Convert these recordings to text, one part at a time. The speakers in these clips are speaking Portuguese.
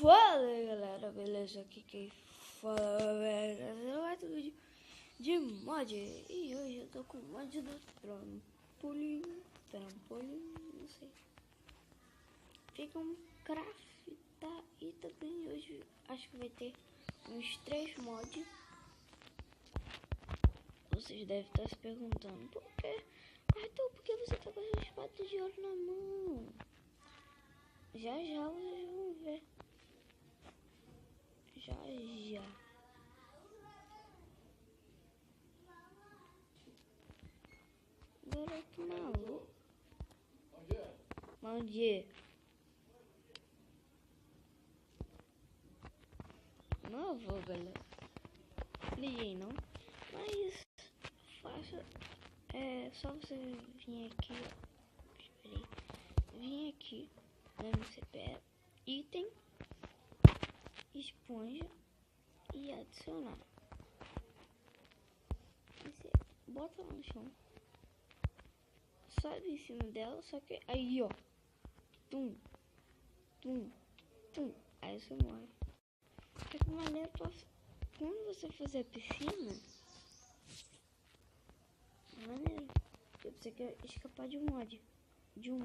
Fala aí, galera, beleza? Aqui quem fala é o vídeo de mod. E hoje eu tô com o mod do trampolim, não sei. Fica um craft, tá? E também hoje acho que vai ter uns 3 mods. Vocês devem estar se perguntando por quê? Arthur, por que você tá com essa espada de ouro na mão? Já vocês vão ver. Já. Garoto maluco. Bom dia. Não vou, galera. Liguei não. Mas faça. É só você vir aqui, ó. Esperei. Vim aqui no MCP, item, esponja e adicionar. E você bota lá no chão. Sobe em cima dela, só que aí, ó. Tum. Aí você morre. É que maneiro, quando você fizer piscina, maneiro. Tipo, você quer escapar de um mob. Tipo,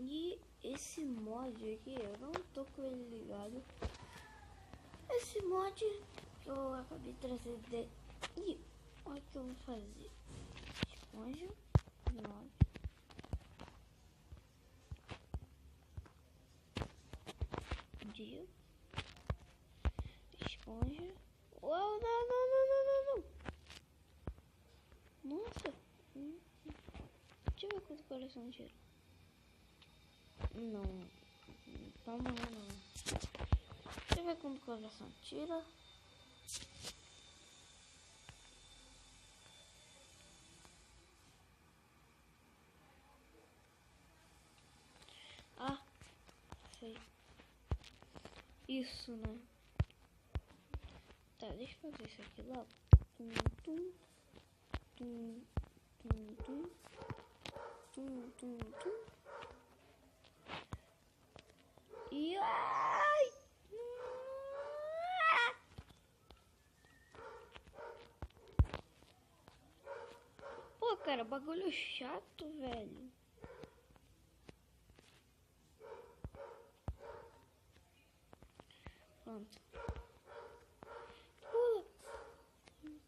E esse mod aqui, eu não tô com ele ligado. Esse mod que eu acabei de trazer dele. E olha o que eu vou fazer. Esponja, 9. Dia. Esponja. Uau, não. Nossa. Deixa eu ver quanto coração tira. Não. Calma, não. Deixa eu ver quanto coração tira. Ah, sei. Isso, né? Tá, deixa eu fazer isso aqui logo. Tum. E ai! Pô, cara, bagulho chato, velho. Pronto.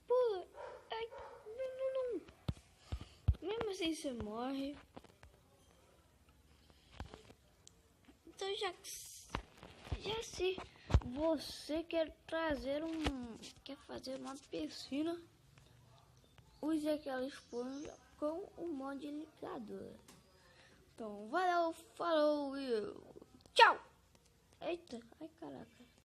Pula. Ai, não. Mesmo assim você morre. Então já se você quer fazer uma piscina, use aquela esponja com o mod ligado. Então valeu, falou e tchau. Eita, ai caraca.